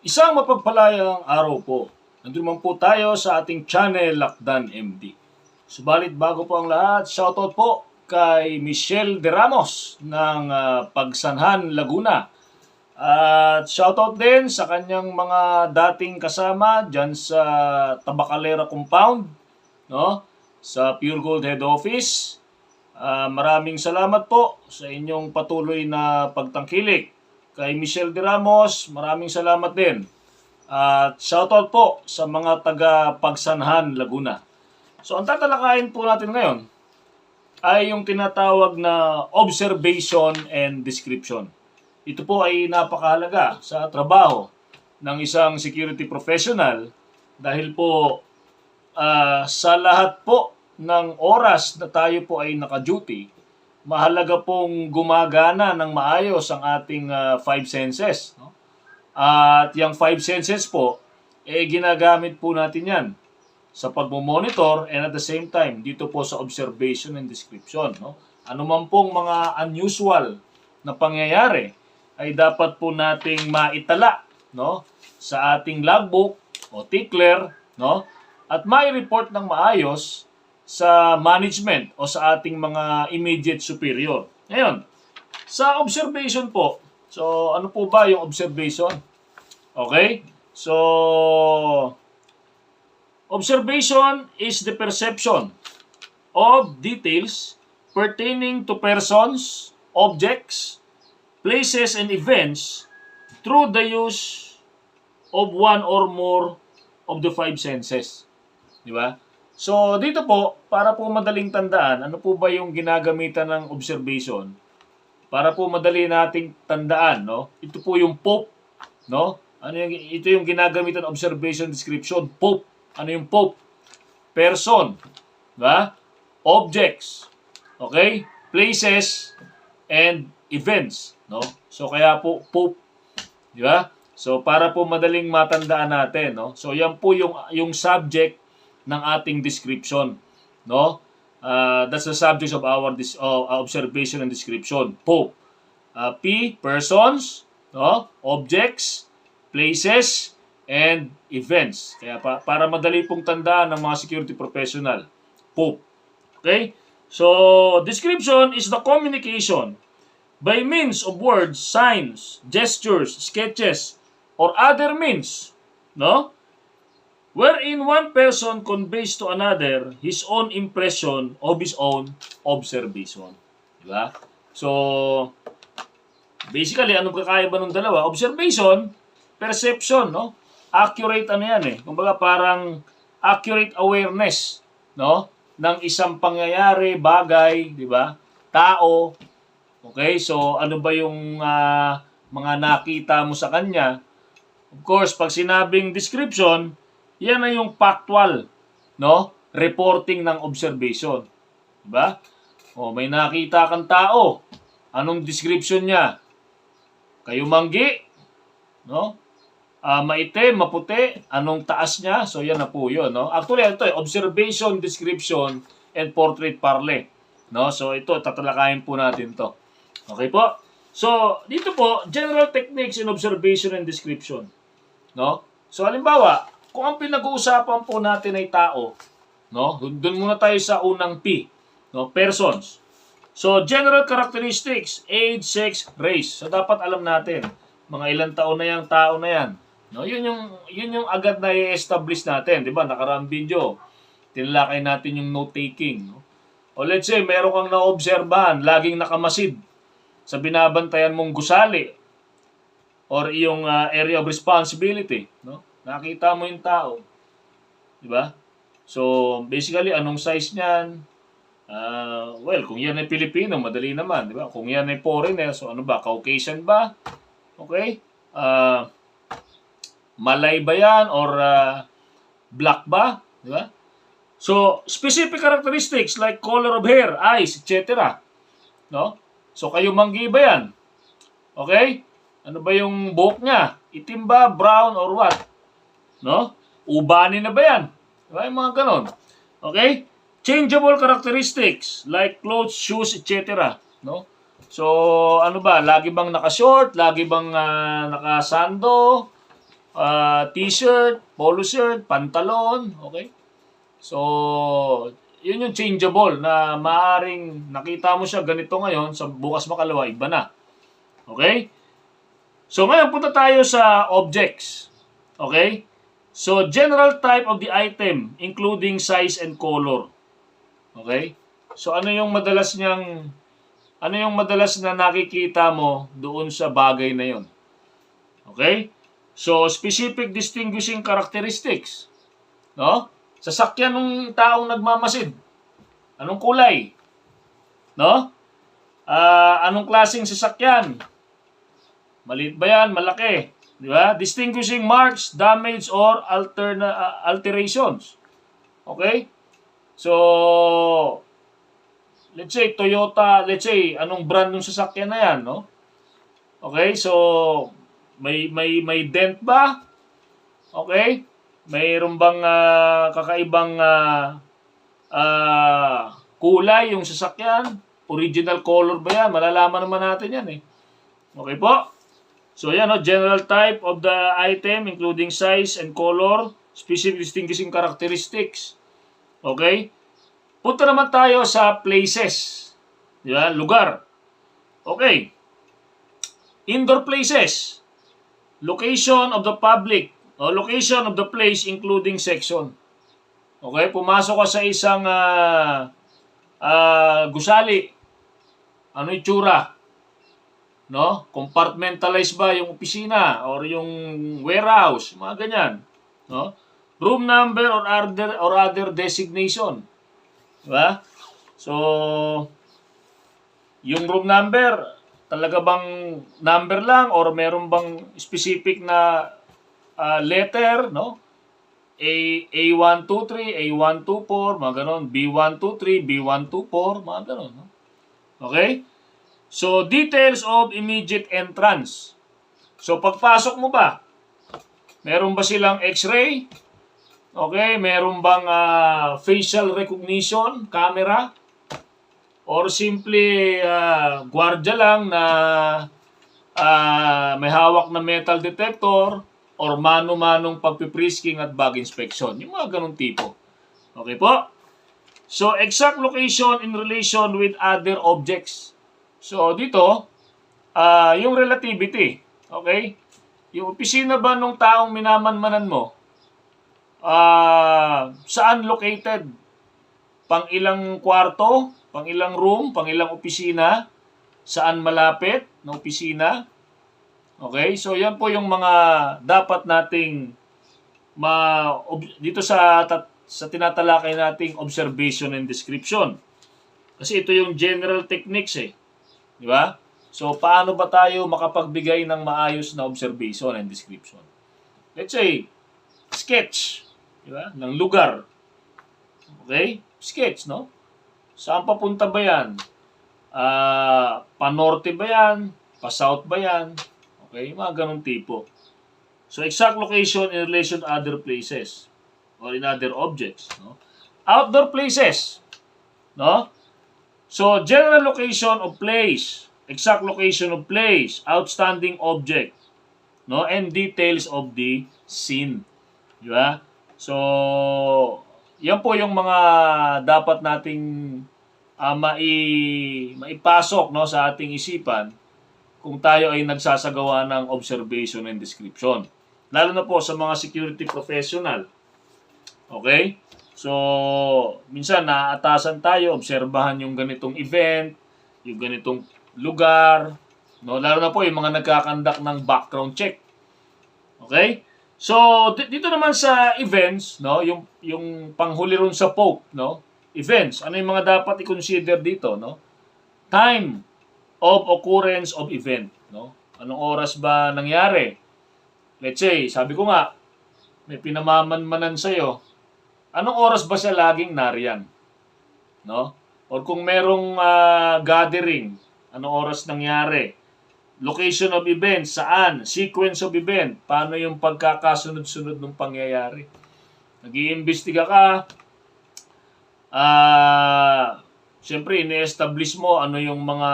Isang mapagpalayang araw po. Nandun naman po tayo sa ating channel Lakdan MD. Subalit bago po ang lahat, shoutout po kay Michelle De Ramos ng Pagsanhan, Laguna. At shoutout din sa kanyang mga dating kasama dyan sa Tabacalera Compound, no? Sa Pure Gold Head Office. Maraming salamat po sa inyong patuloy na pagtangkilik. Kay Michelle De Ramos, maraming salamat din. At shoutout po sa mga taga Pagsanhan, Laguna. So ang tatalakayin po natin ngayon ay yung tinatawag na observation and description. Ito po ay napakahalaga sa trabaho ng isang security professional dahil po sa lahat po ng oras na tayo po ay naka-duty, mahalaga pong gumagana ng maayos ang ating five senses. No? At yung five senses po, ginagamit po natin yan sa pagmomonitor and at the same time dito po sa observation and description. No? Ano man pong mga unusual na pangyayari ay dapat po nating maitala, no, sa ating logbook o tickler, no, at mai-report ng maayos sa management o sa ating mga immediate superior. Ngayon, sa observation po, so ano po ba yung observation? Okay? So, observation is the perception of details pertaining to persons, objects, places, and events through the use of one or more of the five senses. Di ba? So, dito po, para po madaling tandaan, ano po ba yung ginagamitan ng observation? Para po madali nating tandaan, no? Ito po yung Pope, no? Ito yung ginagamitan ng observation description, Pope. Ano yung Pope? Person, ba? Objects, okay? Places and events, no? So kaya po Pope, di ba? So para po madaling matandaan natin, no? So yan po yung subject ng ating description, no? That's the subject of our observation and description. Pope. P, persons, no? Objects, places, and events. Kaya para madali pong tandaan ng mga security professional. Pope. Okay? So, description is the communication by means of words, signs, gestures, sketches, or other means, no? Wherein one person conveys to another his own impression of his own observation. Diba? So, basically, anong kakaiba ng dalawa? Observation, perception, no? Accurate ano yan eh. Kumbaga parang accurate awareness, no? Ng isang pangyayari, bagay, di ba? Tao. Okay, so ano ba yung mga nakita mo sa kanya? Of course, pag sinabing description, yan ay yung factual, no? Reporting ng observation. Di ba? O, may nakita kang tao. Anong description niya? Kayumanggi, no? Maitim, maputi, anong taas niya? So yan na po yun, no? Actually, ito observation, description, and portrait parley. No? So ito, tatalakayin po natin to. Okay po? So, dito po, general techniques in observation and description. No? So, halimbawa, kung ang pinag-uusapan po natin ay tao, no? Doon muna tayo sa unang P, no? Persons. So, general characteristics, age, sex, race. So, dapat alam natin, mga ilang taon na yung tao na yan. No? Yun yung agad na i-establish natin. Di ba? Nakaraang video, tinalakay natin yung note-taking. No? O let's say, meron kang na-obserbahan, laging nakamasid sa binabantayan mong gusali or iyong area of responsibility. No? Nakita mo yung tao. Di ba? So, basically, anong size niyan? Well, kung yan ay Pilipino, madali naman. Di ba? Kung yan ay foreigner, so ano ba? Caucasian ba? Okay? Malay ba yan? Or black ba? Di ba? So, specific characteristics like color of hair, eyes, etc. No? So, kayumanggi ba yan? Okay? Ano ba yung buhok niya? Itim ba, brown, or what? No? Ubani na ba yan? Diba? Yung mga ganon. Okay? Changeable characteristics like clothes, shoes, etc. No? So, ano ba? Lagi bang naka-short? Lagi bang naka-sando? t-shirt, polo shirt, pantalon, okay? So, yun yung changeable na maaring nakita mo siya ganito ngayon, sa bukas makalawa, iba na. Okay? So, ngayon punta tayo sa objects. Okay? So, general type of the item, including size and color. Okay? So, ano yung madalas na nakikita mo doon sa bagay na yon? Okay? So, specific distinguishing characteristics. No? Sasakyan ng taong nagmamasid. Anong kulay? No? Anong klaseng sasakyan? Maliit ba yan? Malaki? Di ba? Distinguishing marks, damage, or alterations. Okay? So, let's say Toyota, anong brand ng sasakyan na yan, no? Okay? So, may dent ba? Okay? Mayroon bang kakaibang kulay yung sasakyan? Original color ba yan? Malalaman naman natin yan eh. Okay po? So yan, no? General type of the item including size and color, specific distinguishing characteristics. Okay? Punta naman tayo sa places. Di ba? Lugar. Okay. Indoor places. Location of the public. O location of the place including section. Okay? Pumasok ka sa isang gusali. Ano yung tsura? No? Compartmentalize ba yung opisina or yung warehouse, mga ganyan, no? Room number or other designation. Diba? So, yung room number, talaga bang number lang or meron bang specific na letter, no? A123, A124, mga ganon, B123, B124, mga ganon, no? Okay? So, details of immediate entrance. So, pagpasok mo ba, meron ba silang x-ray? Okay, meron bang facial recognition camera? Or simply gwardiya lang na may hawak na metal detector or mano-manong pagpiprisking at bag inspection. Yung mga ganong tipo. Okay po? So, exact location in relation with other objects. So, dito, yung relativity, okay? Yung opisina ba nung taong minamanmanan mo, saan located? Pang ilang kwarto? Pang ilang room? Pang ilang opisina? Saan malapit na opisina? Okay? So, yan po yung mga dapat nating dito sa tinatalakay nating observation and description. Kasi ito yung general techniques eh. Di ba? So, paano ba tayo makapagbigay ng maayos na observation and description? Let's say, sketch, di ba? Ng lugar. Okay? Sketch, no? Saan papunta ba yan? Pa-norte ba yan? Pa-south ba yan? Okay? Mga ganong tipo. So, exact location in relation to other places or in other objects, no? Outdoor places, no? So, general location of place, exact location of place, outstanding object, no? And details of the scene. Di ba? So, yan po yung mga dapat nating maipasok, no, sa ating isipan kung tayo ay nagsasagawa ng observation and description. Lalo na po sa mga security professional. Okay? So, minsan naaatasan tayo, obserbahan yung ganitong event, yung ganitong lugar, no? Lalo na po yung mga nagkakandak ng background check. Okay? So, dito naman sa events, no, yung panghuli ron sa Pope, no? Events, ano yung mga dapat i-consider dito, no? Time of occurrence of event, no? Anong oras ba nangyari? Let's say, sabi ko nga, may pinamamanmanan sa'yo, anong oras ba siya laging nariyan? No? Or kung merong gathering, anong oras nangyari? Location of event, saan? Sequence of event, paano yung pagkakasunod-sunod ng pangyayari? Nag-iimbestiga ka, siyempre, ini-establish mo ano yung mga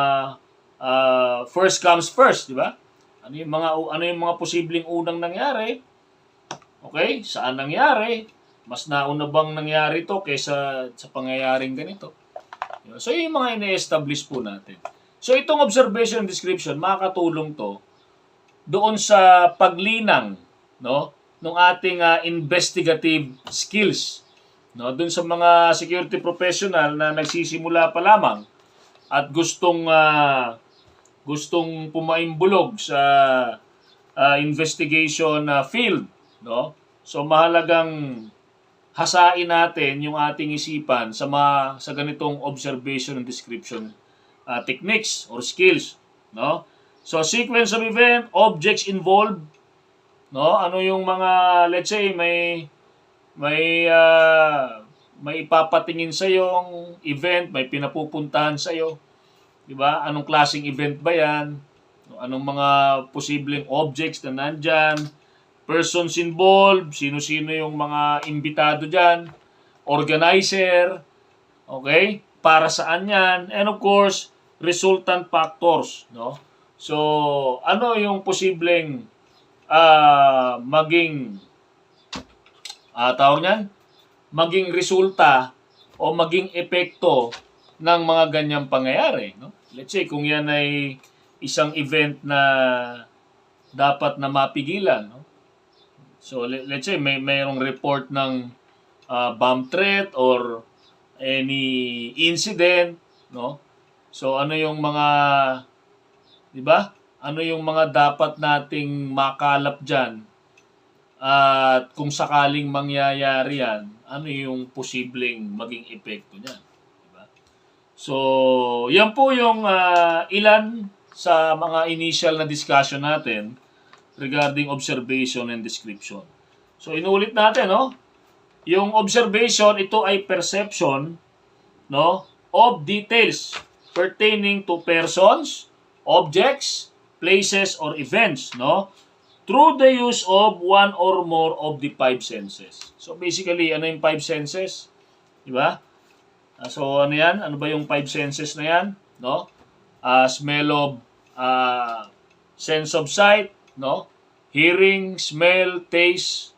first comes first, di ba? Ano yung mga posibleng unang nangyari? Okay? Saan nangyari? Mas nauna bang nangyari to kaysa sa pangyayaring ganito? So, yun yung mga ine-establish po natin. So, itong observation and description, makakatulong to doon sa paglinang, no, ng ating investigative skills, no, doon sa mga security professional na nagsisimula pa lamang at gustong pumaimbulog sa investigation field, no. So mahalagang hasain natin yung ating isipan sa ganitong observation and description techniques or skills, no. So sequence of event, objects involved, no, ano yung mga, let's say may ipapatingin sa yung event, may pinapupuntahan sa iyo, di ba? Anong klaseng event ba 'yan? Anong mga posibleng objects na nandyan? Persons involved, sino-sino yung mga imbitado dyan, organizer, okay? Para saan yan? And of course, resultant factors, no? So, ano yung posibleng maging tawag niyan? Maging resulta o maging epekto ng mga ganyang pangyayari, no? Let's say kung yan ay isang event na dapat na mapigilan, no? So let's say mayroong report ng bomb threat or any incident, no? So ano yung mga, 'di ba? Ano yung mga dapat nating makalap diyan? At kung sakaling mangyayari 'yan, ano yung posibleng maging epekto niyan, 'di ba? So, 'yan po yung ilan sa mga initial na discussion natin regarding observation and description. So, inulit natin, no? Yung observation, ito ay perception, no, of details pertaining to persons, objects, places, or events, no, through the use of one or more of the five senses. So, basically, ano yung five senses? Diba? So, ano yan? Ano ba yung five senses na yan? No? Smell of, sense of sight, no? Hearing, smell, taste,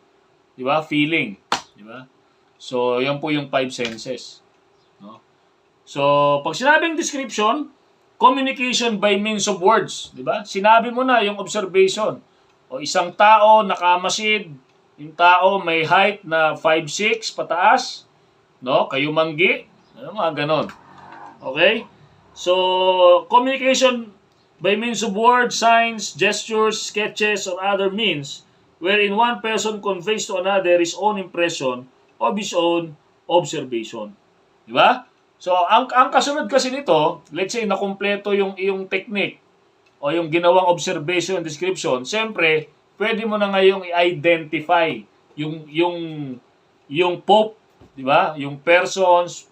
di ba? Feeling, di ba? So, yan po yung five senses, no? So, pag sinabing description, communication by means of words, di ba? Sinabi mo na yung observation. O isang tao nakamasid, yung tao may height na 5'6" pataas, no? Kayumanggi, ano mga ganon. Okay? So, communication by means of words, signs, gestures, sketches, or other means wherein one person conveys to another his own impression of his own observation. Di ba? So, ang kasunod kasi nito, let's say nakumpleto yung iyong technique o yung ginawang observation and description, siyempre, pwede mo na ngayong i-identify yung pope, di ba? Yung persons,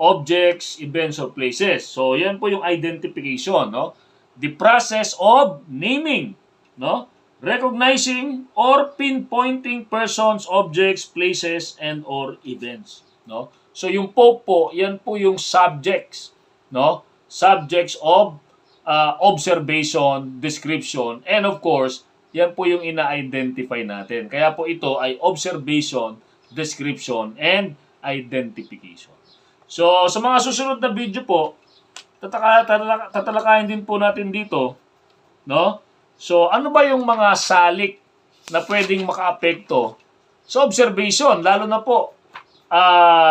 objects, events, or places. So, yan po yung identification, no? The process of naming, no? Recognizing or pinpointing persons, objects, places, and or events, no? So, yung Pope po, yan po yung subjects, no? Subjects of observation, description, and of course, yan po yung ina-identify natin. Kaya po ito ay observation, description, and identification. So, sa mga susunod na video po, tatalakayin din po natin dito, no? So, ano ba yung mga salik na pwedeng makaapekto sa observation, lalo na po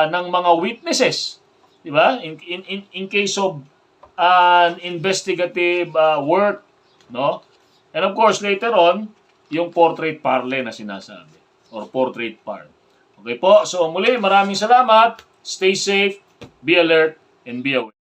ng mga witnesses, di ba? In case of an investigative work, no? And of course, later on, yung portrait parle na sinasabi or portrait par. Okay po? So, muli, maraming salamat. Stay safe. Be alert and be aware.